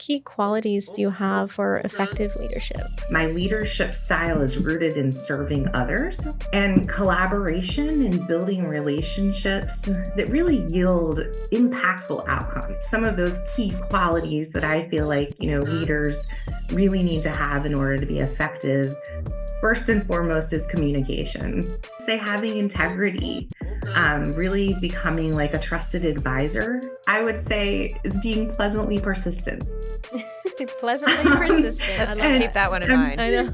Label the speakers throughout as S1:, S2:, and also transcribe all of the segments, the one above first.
S1: key qualities do you have for effective leadership?
S2: My leadership style is rooted in serving others and collaboration and building relationships that really yield impactful outcomes. Some of those key qualities that I feel like, leaders really need to have in order to be effective. First and foremost is communication. Say having integrity, really becoming like a trusted advisor, I would say, is being pleasantly persistent.
S1: Pleasantly persistent.
S3: Let's keep that one in mind.
S1: I know.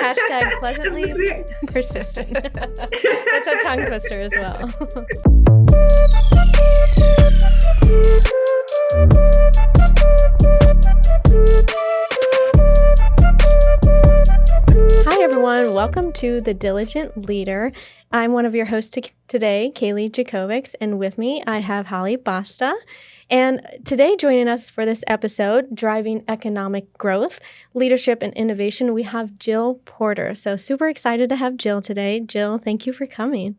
S1: Hashtag pleasantly persistent. That's a tongue twister as well. Hi, everyone. Welcome to The Diligent Leader. I'm one of your hosts today, Kalie, Jakovics, and with me, I have Basta. And today, joining us for this episode, Driving Economic Growth, Leadership and Innovation, we have Jill Porter. So super excited to have Jill today. Jill, thank you for coming.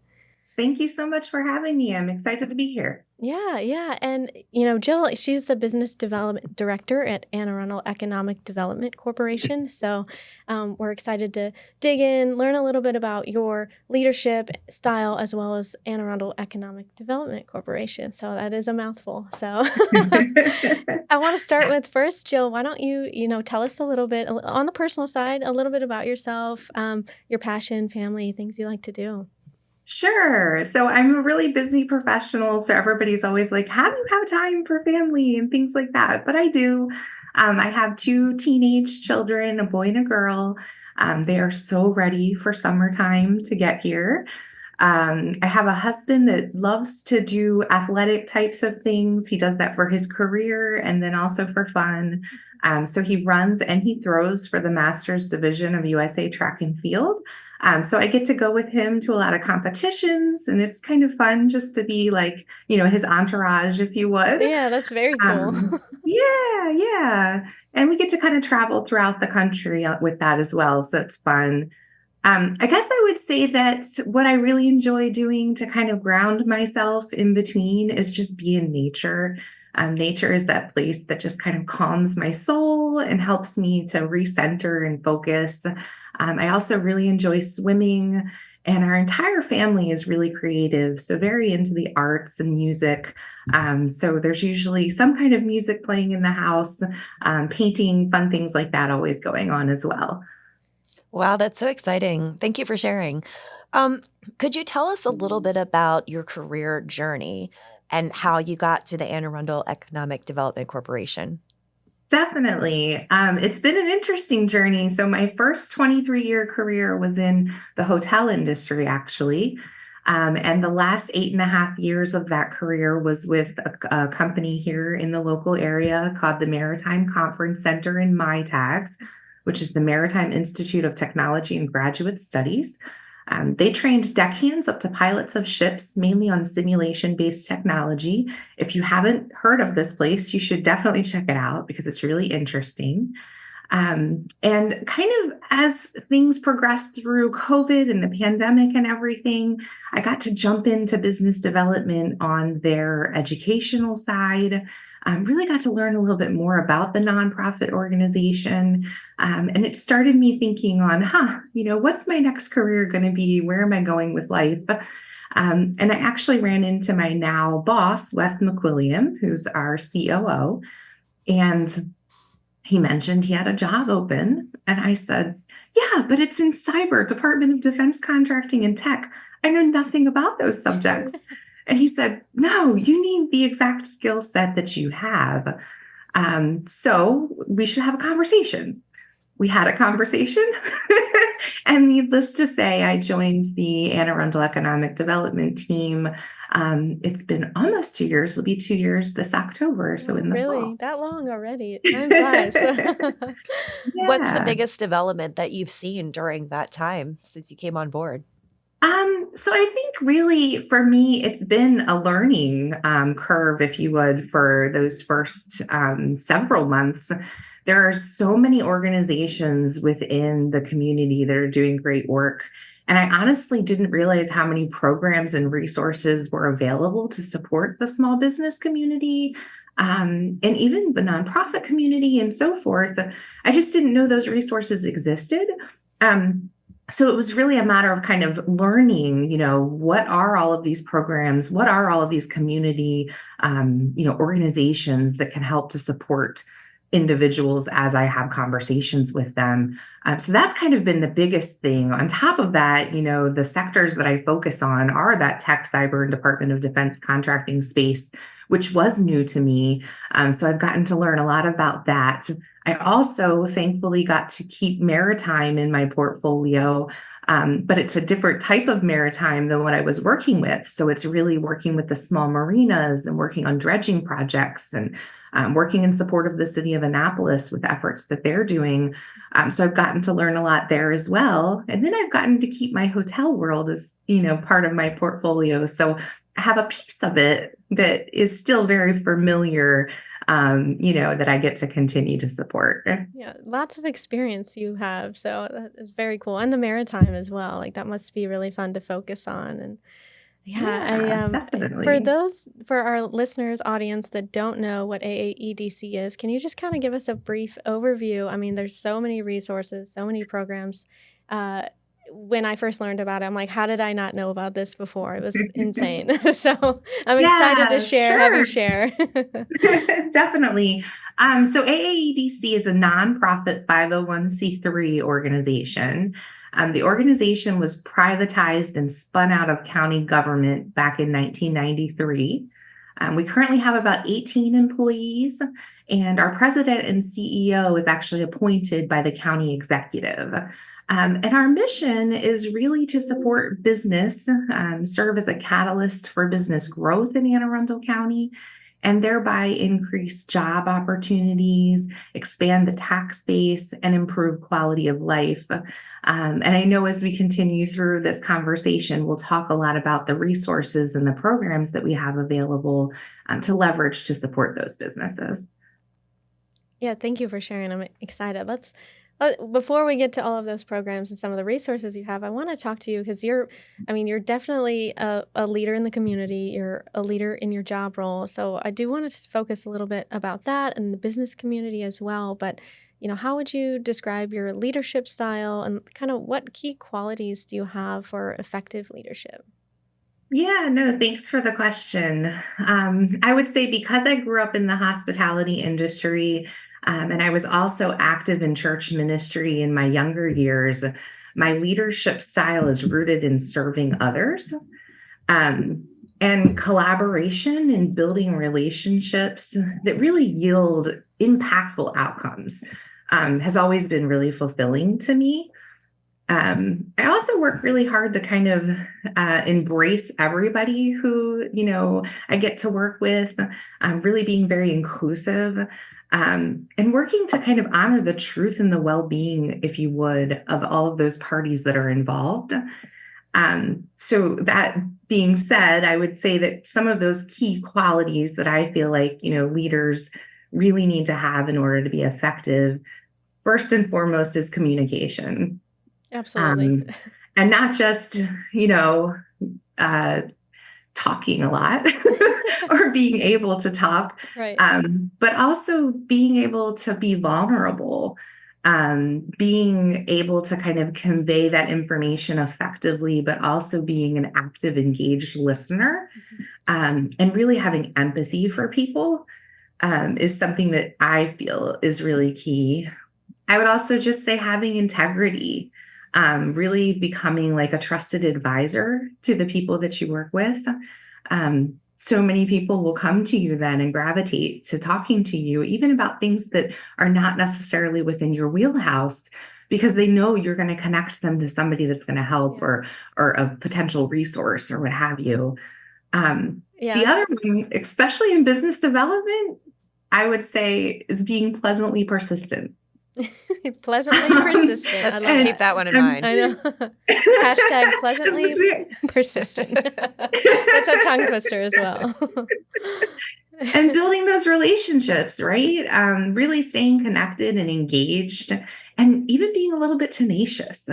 S2: Thank you so much for having me. I'm excited to be here.
S1: Yeah. And, Jill, she's the Business Development Director at Anne Arundel Economic Development Corporation. So we're excited to dig in, learn a little bit about your leadership style, as well as Anne Arundel Economic Development Corporation. So that is a mouthful. So I want to start with first, Jill, why don't you, tell us a little bit on the personal side, a little bit about yourself, your passion, family, things you like to do.
S2: Sure. So I'm a really busy professional. So everybody's always like, how do you have time for family and things like that? But I do. I have 2 teenage children, a boy and a girl. They are so ready for summertime to get here. I have a husband that loves to do athletic types of things. He does that for his career and then also for fun. So he runs and he throws for the Masters Division of USA Track and Field. So I get to go with him to a lot of competitions, and it's kind of fun just to be like, his entourage, if you would.
S1: Yeah, that's very cool.
S2: Yeah. And we get to kind of travel throughout the country with that as well. So it's fun. I guess I would say that what I really enjoy doing to kind of ground myself in between is just be in nature. Nature is that place that just kind of calms my soul and helps me to recenter and focus. I also really enjoy swimming, and our entire family is really creative, so very into the arts and music. So there's usually some kind of music playing in the house, painting, fun things like that always going on as well.
S3: Wow, that's so exciting. Thank you for sharing. Could you tell us a little bit about your career journey and how you got to the Anne Arundel Economic Development Corporation?
S2: Definitely. It's been an interesting journey. So my first 23-year career was in the hotel industry, actually. And the last 8.5 years of that career was with a company here in the local area called the Maritime Conference Center in MITAGS, which is the Maritime Institute of Technology and Graduate Studies. They trained deckhands up to pilots of ships, mainly on simulation-based technology. If you haven't heard of this place, you should definitely check it out because it's really interesting. And kind of as things progressed through COVID and the pandemic and everything, I got to jump into business development on their educational side. Really got to learn a little bit more about the nonprofit organization. And it started me thinking on, what's my next career going to be? Where am I going with life? And I actually ran into my now boss, Wes McWilliam, who's our COO. And he mentioned he had a job open. And I said, yeah, but it's in cyber, Department of Defense Contracting and Tech. I know nothing about those subjects. And he said, no, you need the exact skill set that you have. So we should have a conversation. We had a conversation. And needless to say, I joined the Anne Arundel Economic Development team. It's been almost 2 years. It'll be 2 years this October. So in the fall.
S1: Really? That long already? Time flies.
S2: Yeah.
S3: What's the biggest development that you've seen during that time since you came on board?
S2: So I think really for me, it's been a learning curve, if you would, for those first several months. There are so many organizations within the community that are doing great work. And I honestly didn't realize how many programs and resources were available to support the small business community. and even the nonprofit community and so forth. I just didn't know those resources existed. So it was really a matter of kind of learning, what are all of these programs? What are all of these community, organizations that can help to support individuals as I have conversations with them. So that's kind of been the biggest thing. On top of that, the sectors that I focus on are that tech, cyber, and Department of Defense contracting space, which was new to me. So I've gotten to learn a lot about that. I also thankfully got to keep maritime in my portfolio, but it's a different type of maritime than what I was working with. So it's really working with the small marinas and working on dredging projects and working in support of the city of Annapolis with efforts that they're doing. So I've gotten to learn a lot there as well. And then I've gotten to keep my hotel world as, part of my portfolio. So I have a piece of it that is still very familiar, that I get to continue to support.
S1: Yeah, lots of experience you have. So that is very cool. And the maritime as well. Like that must be really fun to focus on. And
S2: Yeah,
S1: for
S2: definitely.
S1: for our listeners audience that don't know what AAEDC is, can you just kind of give us a brief overview? I mean, there's so many resources, so many programs. When I first learned about it, I'm like, how did I not know about this before? It was insane. So I'm excited to
S2: Yeah,
S1: have you
S2: sure.
S1: share.
S2: Definitely. So AAEDC is a nonprofit 501c3 organization. The organization was privatized and spun out of county government back in 1993. We currently have about 18 employees, and our president and CEO is actually appointed by the county executive. And our mission is really to support business, serve as a catalyst for business growth in Anne Arundel County, and thereby increase job opportunities, expand the tax base, and improve quality of life. And I know as we continue through this conversation, we'll talk a lot about the resources and the programs that we have available to leverage to support those businesses.
S1: Yeah, thank you for sharing. I'm excited. Let's before we get to all of those programs and some of the resources you have, I want to talk to you because you're definitely a leader in the community. You're a leader in your job role. So I do want to just focus a little bit about that and the business community as well. But, how would you describe your leadership style and kind of what key qualities do you have for effective leadership?
S2: Yeah, no, thanks for the question. I would say because I grew up in the hospitality industry, and I was also active in church ministry in my younger years, my leadership style is rooted in serving others, um, and collaboration and building relationships that really yield impactful outcomes. Has always been really fulfilling to me. I also work really hard to kind of embrace everybody who, I get to work with, really being very inclusive, and working to kind of honor the truth and the well-being, if you would, of all of those parties that are involved. So that being said, I would say that some of those key qualities that I feel like, leaders really need to have in order to be effective, first and foremost, is communication.
S1: Absolutely.
S2: And not just, uh, talking a lot or being able to talk,
S1: Right.
S2: but also being able to be vulnerable, being able to kind of convey that information effectively, but also being an active, engaged listener, and really having empathy for people is something that I feel is really key. I would also just say having integrity, really becoming like a trusted advisor to the people that you work with. So many people will come to you then and gravitate to talking to you, even about things that are not necessarily within your wheelhouse, because they know you're going to connect them to somebody that's going to help,
S1: Yeah.
S2: or a potential resource or what have you.
S1: Yeah.
S2: The other one, especially in business development, I would say is being pleasantly persistent.
S1: Pleasantly persistent. I
S3: Let's
S1: love
S3: keep
S1: it.
S3: that one in mind.
S1: I know. Hashtag pleasantly persistent. That's a tongue twister as well.
S2: And building those relationships, right? Really staying connected and engaged, and even being a little bit tenacious.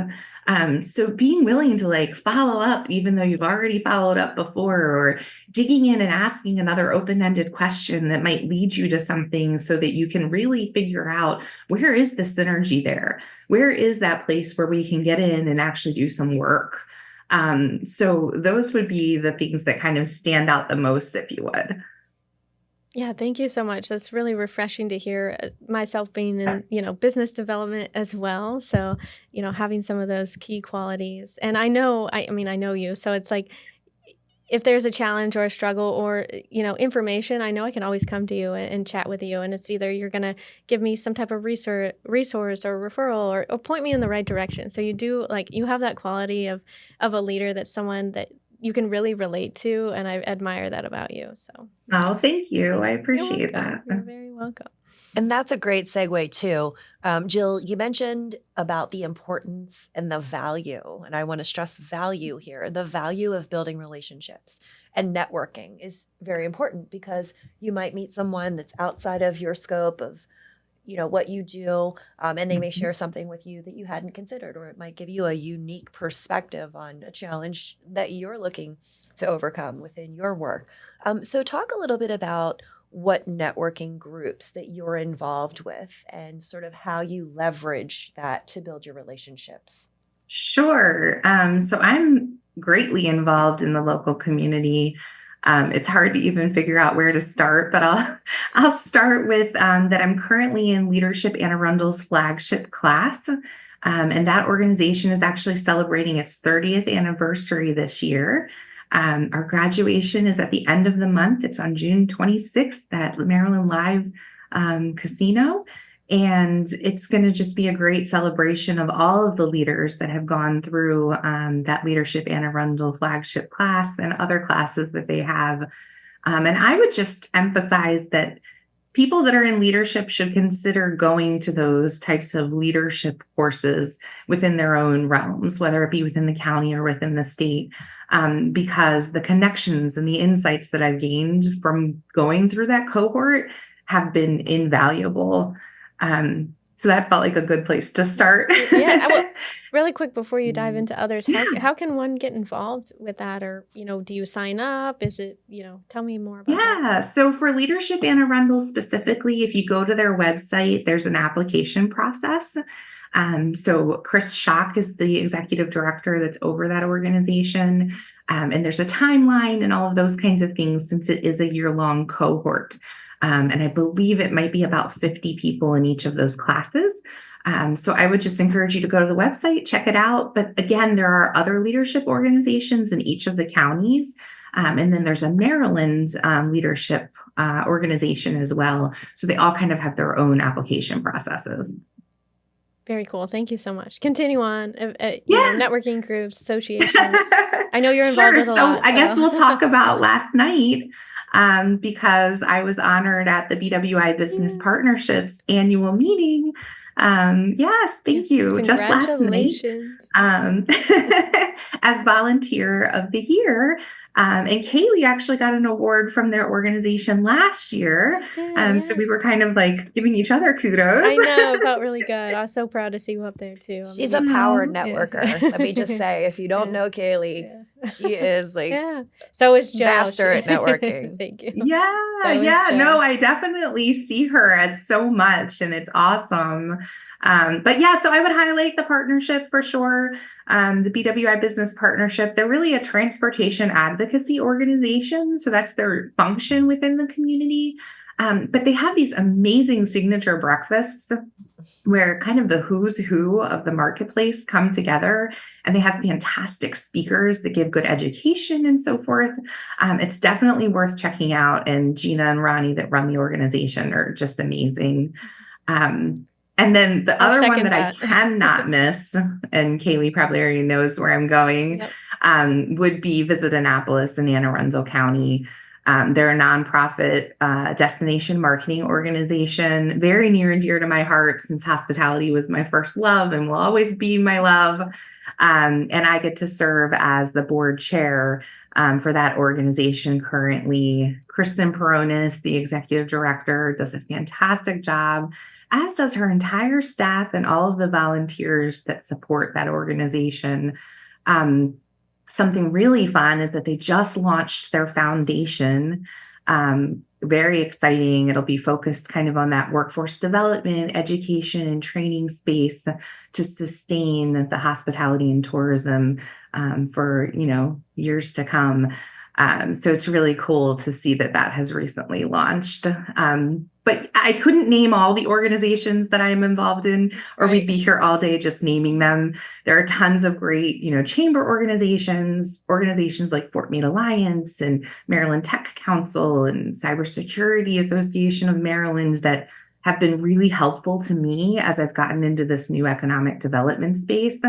S2: So being willing to like follow up, even though you've already followed up before, or digging in and asking another open-ended question that might lead you to something so that you can really figure out, where is the synergy there? Where is that place where we can get in and actually do some work? So those would be the things that kind of stand out the most, if you would.
S1: Yeah, thank you so much. That's really refreshing to hear, myself being in, business development as well. So, having some of those key qualities. And I know you. So it's like, if there's a challenge or a struggle or, information, I know I can always come to you and chat with you. And it's either you're going to give me some type of resource or referral or point me in the right direction. So you have that quality of a leader, that's someone that you can really relate to. And I admire that about you. So
S2: Oh, thank you. I
S1: you're
S2: appreciate
S1: welcome.
S2: that.
S1: You're very welcome.
S3: And that's a great segue too. Jill, you mentioned about the importance and the value, and I want to stress value here. The value of building relationships and networking is very important, because you might meet someone that's outside of your scope of, what you do, and they may share something with you that you hadn't considered, or it might give you a unique perspective on a challenge that you're looking to overcome within your work. So talk a little bit about what networking groups that you're involved with and sort of how you leverage that to build your relationships.
S2: Sure. So I'm greatly involved in the local community. It's hard to even figure out where to start, but I'll start with that I'm currently in Leadership Anne Arundel's flagship class. And that organization is actually celebrating its 30th anniversary this year. Our graduation is at the end of the month. It's on June 26th at Maryland Live Casino. And it's going to just be a great celebration of all of the leaders that have gone through that Leadership Anne Arundel flagship class and other classes that they have. And I would just emphasize that people that are in leadership should consider going to those types of leadership courses within their own realms, whether it be within the county or within the state, because the connections and the insights that I've gained from going through that cohort have been invaluable. So that felt like a good place to start.
S1: Yeah. Really quick before you dive into others,
S2: Yeah.
S1: how can one get involved with that? Or, do you sign up? Is it, tell me more about that.
S2: Yeah. So for Leadership Anne Arundel specifically, if you go to their website, there's an application process. So Chris Schock is the executive director that's over that organization. And there's a timeline and all of those kinds of things, since it is a year-long cohort. And I believe it might be about 50 people in each of those classes. So I would just encourage you to go to the website, check it out. But again, there are other leadership organizations in each of the counties. And then there's a Maryland leadership organization as well. So they all kind of have their own application processes.
S1: Very cool. Thank you so much. Continue on.
S2: Yeah.
S1: Networking groups, associations. I know you're involved with a lot.
S2: I guess we'll talk about last night, because I was honored at the BWI Business Partnerships annual meeting. Yes, thank you. Just last night, as Volunteer of the Year. And Kalie actually got an award from their organization last year. So we were kind of like giving each other kudos.
S1: I know, it felt really good. I was so proud to see you up there too.
S3: She's a power networker. Let me just say, if you don't know Kalie, she is like,
S1: so is Joe.
S3: Master at networking.
S1: Thank you.
S2: Yeah. No, I definitely see her at so much, and it's awesome. But yeah, so I would highlight the partnership for sure. The BWI Business Partnership, they're really a transportation advocacy organization. So that's their function within the community. But they have these amazing signature breakfasts where kind of the who's who of the marketplace come together, and they have fantastic speakers that give good education and so forth. It's definitely worth checking out. And Gina and Ronnie that run the organization are just amazing. And then the other one that I cannot miss, and Kalie probably already knows where I'm going, would be Visit Annapolis in Anne Arundel County. They're a nonprofit destination marketing organization, very near and dear to my heart, since hospitality was my first love and will always be my love. And I get to serve as the board chair for that organization currently. Kristen Peronis, the executive director, does a fantastic job. as does her entire staff and all of the volunteers that support that organization. Something really fun is that they just launched their foundation. Very exciting. It'll be focused kind of on that workforce development, education, and training space to sustain the hospitality and tourism for years to come. So it's really cool to see that has recently launched. But I couldn't name all the organizations that I'm involved in, or we'd be here all day just naming them. There are tons of great, chamber organizations like Fort Meade Alliance and Maryland Tech Council and Cybersecurity Association of Maryland that have been really helpful to me as I've gotten into this new economic development space.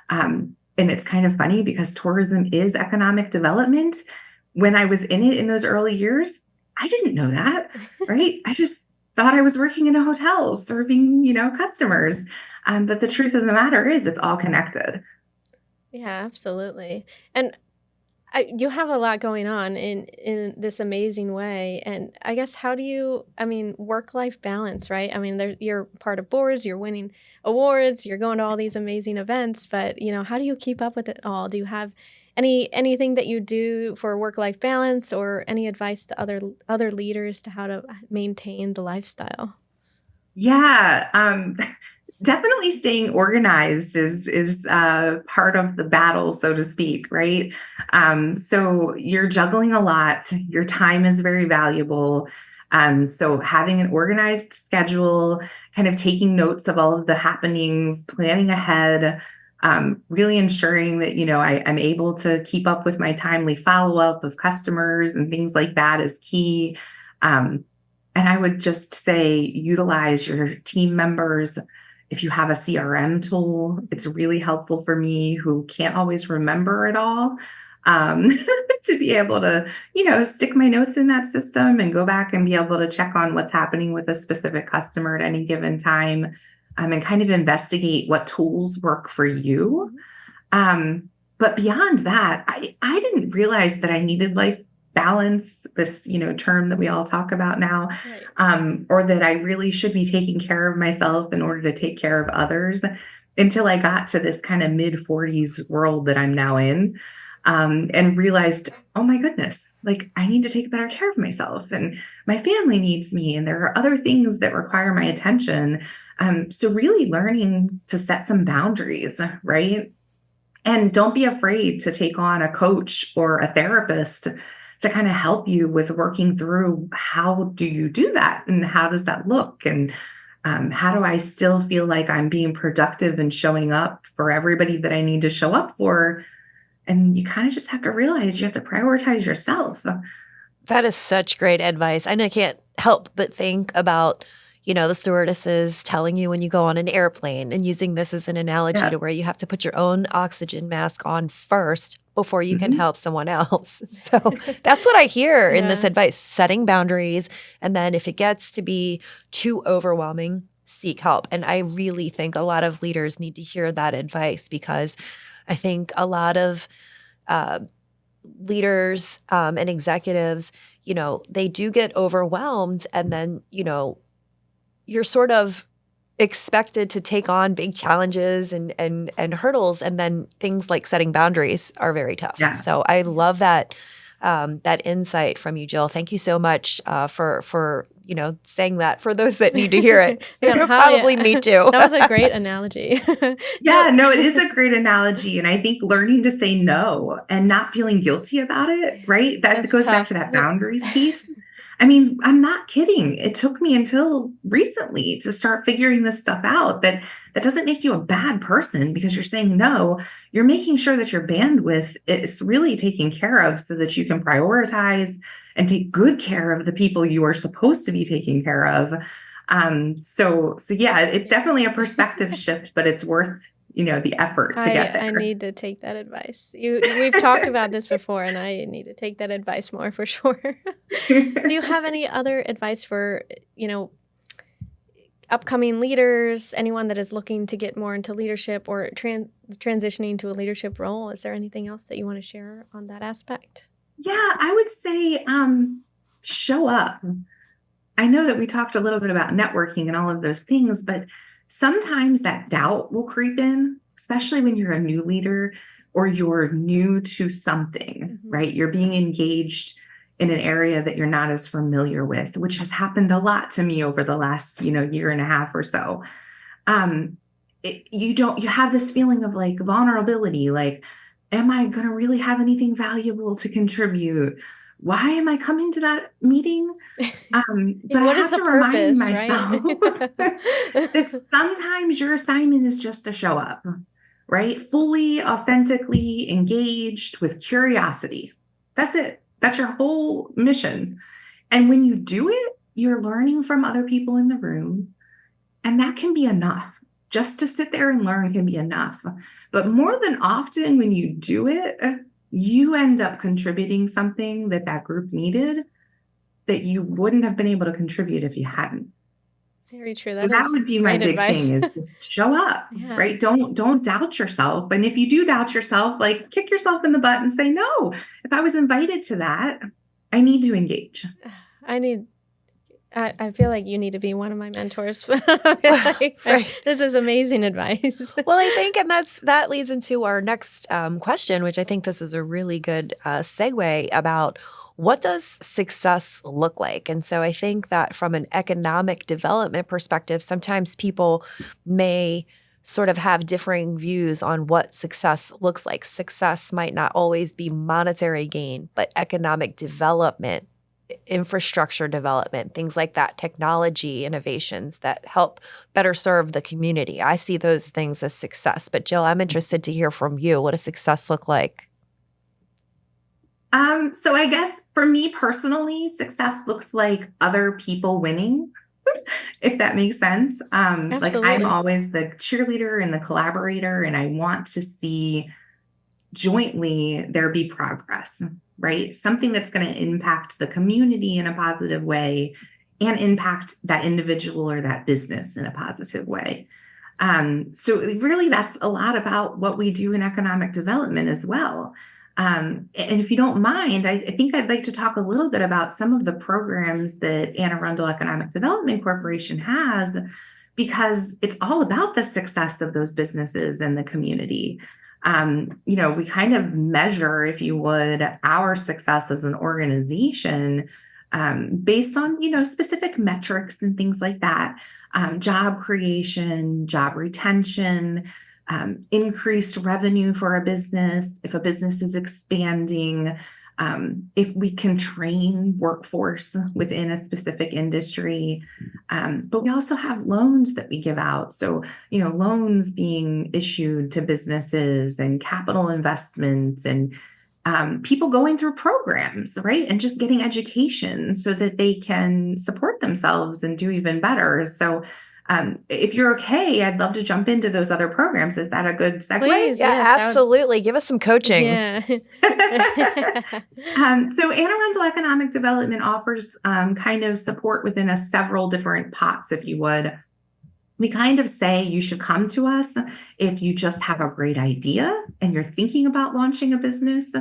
S2: And it's kind of funny because tourism is economic development. When I was in it in those early years, I didn't know that, right? I just thought I was working in a hotel serving, customers. But the truth of the matter is it's all connected.
S1: Yeah, absolutely. And you have a lot going on in this amazing way. And I guess work-life balance, right? You're part of boards, you're winning awards, you're going to all these amazing events, but, how do you keep up with it all? Do you have anything that you do for work-life balance or any advice to other leaders to how to maintain the lifestyle?
S2: Yeah, definitely staying organized is part of the battle, so to speak, right? So you're juggling a lot. Your time is very valuable. So having an organized schedule, kind of taking notes of all of the happenings, planning ahead, really ensuring that, I'm able to keep up with my timely follow-up of customers and things like that is key. And I would just say utilize your team members. If you have a CRM tool, it's really helpful for me who can't always remember it all, to be able to, stick my notes in that system and go back and be able to check on what's happening with a specific customer at any given time, and kind of investigate what tools work for you. But beyond that, I didn't realize that I needed life balance, this, term that we all talk about now, or that I really should be taking care of myself in order to take care of others until I got to this kind of mid-40s world that I'm now in, and realized, oh my goodness, like I need to take better care of myself and my family needs me and there are other things that require my attention. So really learning to set some boundaries, right? And don't be afraid to take on a coach or a therapist to kind of help you with working through how do you do that and how does that look and how do I still feel like I'm being productive and showing up for everybody that I need to show up for. And you kind of just have to realize you have to prioritize yourself.
S3: That is such great advice. And I can't help but think about, the stewardesses telling you when you go on an airplane and using this as an analogy to where you have to put your own oxygen mask on first before you can help someone else. So that's what I hear in this advice, setting boundaries. And then if it gets to be too overwhelming, seek help. And I really think a lot of leaders need to hear that advice because I think a lot of leaders and executives, they do get overwhelmed and then, you're sort of expected to take on big challenges and hurdles, and then things like setting boundaries are very tough.
S2: Yeah.
S3: So I love that that insight from you, Jill. Thank you so much for saying that for those that need to hear it. Probably me too.
S1: That was a great analogy.
S2: Yeah, no, it is a great analogy. And I think learning to say no and not feeling guilty about it, right? That goes back to that boundaries piece. I'm not kidding. It took me until recently to start figuring this stuff out, that doesn't make you a bad person because you're saying no. You're making sure that your bandwidth is really taken care of so that you can prioritize and take good care of the people you are supposed to be taking care of. So yeah, it's definitely a perspective shift, but it's worth the effort to get there.
S1: I need to take that advice. We've talked about this before, and I need to take that advice more for sure. Do you have any other advice for, upcoming leaders, anyone that is looking to get more into leadership or transitioning to a leadership role? Is there anything else that you want to share on that aspect?
S2: Yeah, I would say show up. I know that we talked a little bit about networking and all of those things, but sometimes that doubt will creep in, especially when you're a new leader or you're new to something, right? You're being engaged in an area that you're not as familiar with, which has happened a lot to me over the last, year and a half or so. You have this feeling of like vulnerability, like, am I going to really have anything valuable to contribute? Why am I coming to that meeting? But I
S1: What is
S2: have
S1: the
S2: to remind
S1: purpose, right?
S2: myself that sometimes your assignment is just to show up, right? Fully, authentically engaged with curiosity. That's it. That's your whole mission. And when you do it, you're learning from other people in the room, and that can be enough. Just to sit there and learn can be enough. But more than often, when you do it, you end up contributing something that group needed that you wouldn't have been able to contribute if you hadn't.
S1: Very true.
S2: So that would be my
S1: great
S2: big
S1: advice.
S2: thing, is just show up,
S1: Yeah.
S2: right? Don't doubt yourself. And if you do doubt yourself, like, kick yourself in the butt and say, no, if I was invited to that, I need to engage.
S1: I feel like you need to be one of my mentors. This is amazing advice.
S3: Well, I think, and that leads into our next question, which I think this is a really good segue about what does success look like? And so I think that from an economic development perspective, sometimes people may sort of have differing views on what success looks like. Success might not always be monetary gain, but economic development, infrastructure development, things like that, technology innovations that help better serve the community. I see those things as success. But Jill, I'm interested to hear from you. What does success look like?
S2: So I guess for me personally, success looks like other people winning, if that makes sense. Like, I'm
S1: Absolutely.
S2: always the cheerleader and the collaborator, and I want to see jointly there be progress, right? Something that's going to impact the community in a positive way and impact that individual or that business in a positive way. So really, that's a lot about what we do in economic development as well. And if you don't mind, I think I'd like to talk a little bit about some of the programs that Anne Arundel Economic Development Corporation has, because it's all about the success of those businesses and the community. We kind of measure, if you would, our success as an organization based on, specific metrics and things like that. Job creation, job retention, increased revenue for a business, if a business is expanding, if we can train workforce within a specific industry. But we also have loans that we give out. So, loans being issued to businesses and capital investments and people going through programs, right? And just getting education so that they can support themselves and do even better. So if you're okay, I'd love to jump into those other programs. Is that a good segue?
S1: Please,
S3: Yeah,
S1: yes,
S3: absolutely. Give us some coaching.
S1: Yeah.
S2: So Anne Arundel Economic Development offers kind of support within several different pots, if you would. We kind of say you should come to us if you just have a great idea and you're thinking about launching a business,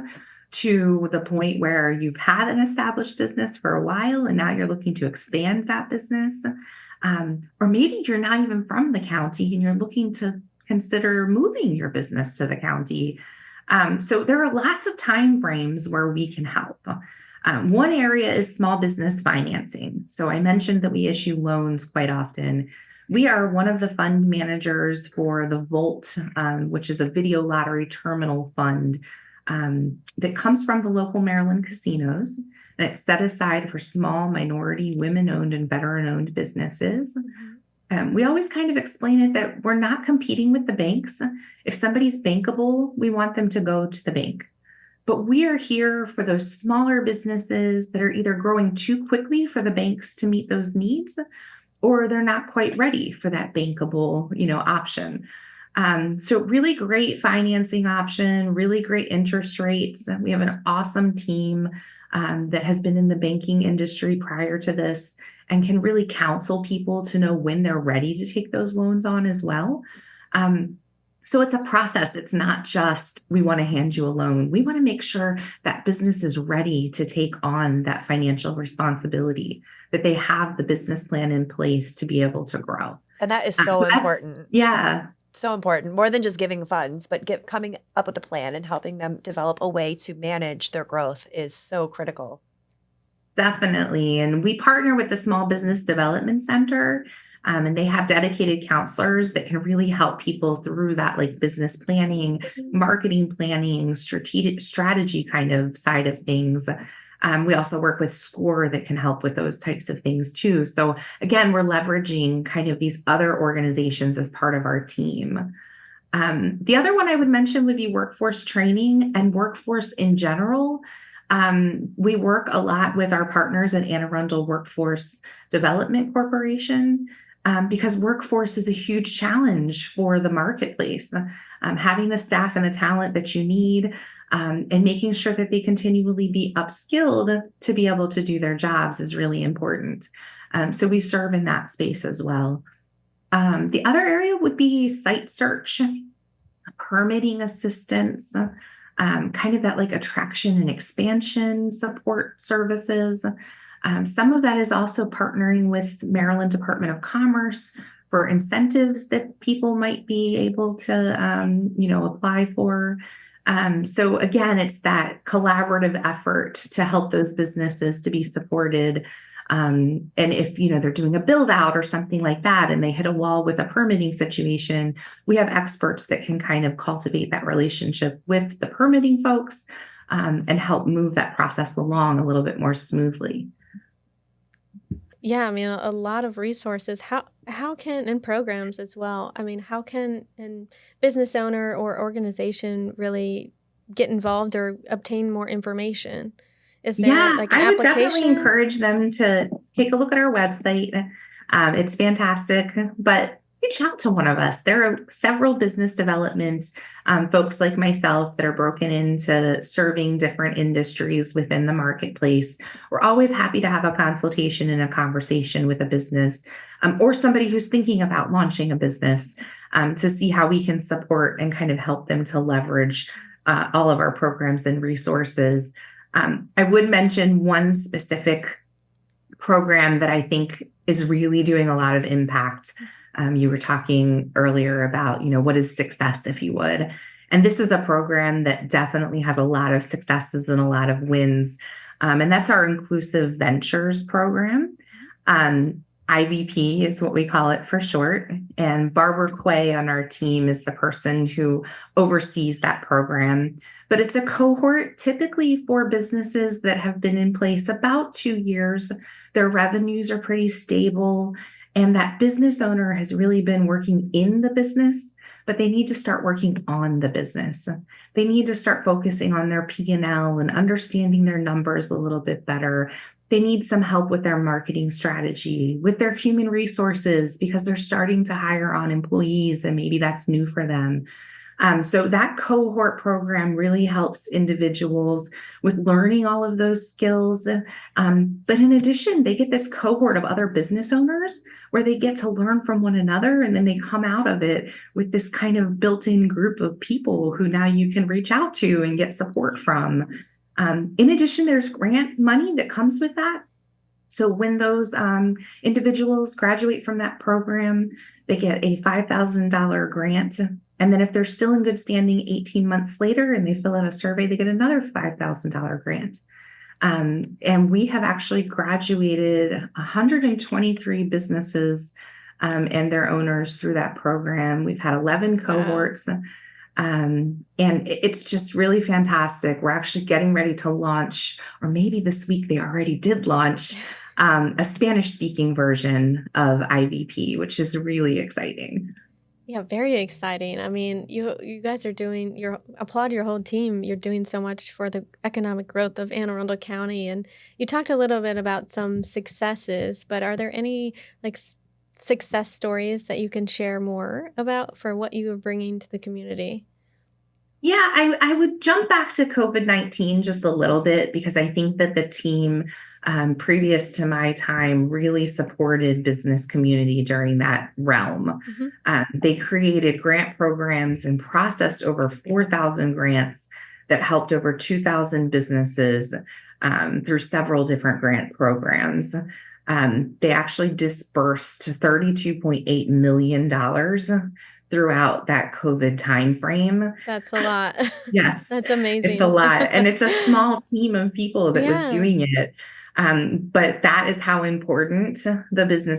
S2: to the point where you've had an established business for a while and now you're looking to expand that business. Or maybe you're not even from the county and you're looking to consider moving your business to the county. So there are lots of time frames where we can help. One area is small business financing. So I mentioned that we issue loans quite often. We are one of the fund managers for the Volt, which is a video lottery terminal fund that comes from the local Maryland casinos. And it's set aside for small, minority, women-owned, and veteran-owned businesses. We always kind of explain it that we're not competing with the banks. If somebody's bankable, we want them to go to the bank. But we are here for those smaller businesses that are either growing too quickly for the banks to meet those needs, or they're not quite ready for that bankable, option. So really great financing option, really great interest rates. We have an awesome team that has been in the banking industry prior to this and can really counsel people to know when they're ready to take those loans on as well. So it's a process. It's not just, we want to hand you a loan. We want to make sure that business is ready to take on that financial responsibility, that they have the business plan in place to be able to grow.
S3: And that is so important.
S2: Yeah.
S3: So important, more than just giving funds, but coming up with a plan and helping them develop a way to manage their growth is so critical.
S2: Definitely. And we partner with the Small Business Development Center, and they have dedicated counselors that can really help people through that, like business planning, marketing planning, strategy kind of side of things. We also work with SCORE that can help with those types of things too. So again, we're leveraging kind of these other organizations as part of our team. The other one I would mention would be workforce training and workforce in general. We work a lot with our partners at Anne Arundel Workforce Development Corporation because workforce is a huge challenge for the marketplace. Having the staff and the talent that you need and making sure that they continually be upskilled to be able to do their jobs is really important. So we serve in that space as well. The other area would be site search, permitting assistance, kind of that like attraction and expansion support services. Some of that is also partnering with Maryland Department of Commerce for incentives that people might be able to, apply for. So again, it's that collaborative effort to help those businesses to be supported. And if, they're doing a build out or something like that, and they hit a wall with a permitting situation, we have experts that can kind of cultivate that relationship with the permitting folks and help move that process along a little bit more smoothly.
S1: Yeah, I mean, a lot of resources. How can, and programs as well. I mean, how can a business owner or organization really get involved or obtain more information? Is there like an
S2: I would definitely
S1: application?
S2: encourage them to take a look at our website. It's fantastic, but reach out to one of us. There are several business development folks like myself that are broken into serving different industries within the marketplace. We're always happy to have a consultation and a conversation with a business or somebody who's thinking about launching a business to see how we can support and kind of help them to leverage all of our programs and resources. I would mention one specific program that I think is really doing a lot of impact. You were talking earlier about, what is success, if you would. And this is a program that definitely has a lot of successes and a lot of wins. And that's our Inclusive Ventures program. IVP is what we call it for short. And Barbara Quay on our team is the person who oversees that program. But it's a cohort typically for businesses that have been in place about 2 years. Their revenues are pretty stable. And that business owner has really been working in the business, but they need to start working on the business. They need to start focusing on their P&L and understanding their numbers a little bit better. They need some help with their marketing strategy, with their human resources, because they're starting to hire on employees and maybe that's new for them. So that cohort program really helps individuals with learning all of those skills. But in addition, they get this cohort of other business owners where they get to learn from one another. And then they come out of it with this kind of built-in group of people who now you can reach out to and get support from. In addition, there's grant money that comes with that. So when those individuals graduate from that program, they get a $5,000 grant. And then if they're still in good standing 18 months later and they fill out a survey, they get another $5,000 grant. And we have actually graduated 123 businesses and their owners through that program. We've had 11 cohorts. Wow. And it's just really fantastic. We're actually getting ready to launch, or maybe this week they already did launch, a Spanish-speaking version of IVP, which is really exciting.
S1: Yeah, very exciting. I mean, you guys are doing applaud your whole team. You're doing so much for the economic growth of Anne Arundel County. And you talked a little bit about some successes, but are there any like success stories that you can share more about for what you are bringing to the community?
S2: Yeah, I would jump back to COVID-19 just a little bit because I think that the team previous to my time really supported business community during that realm.
S1: Mhm.
S2: They created grant programs and processed over 4,000 grants that helped over 2,000 businesses through several different grant programs. They actually dispersed $32.8 million throughout that COVID timeframe.
S1: That's a lot.
S2: Yes,
S1: That's
S2: it's a
S1: amazing.
S2: lot, and it's a small team of people that was
S1: Yeah.
S2: doing it. But that is how important the business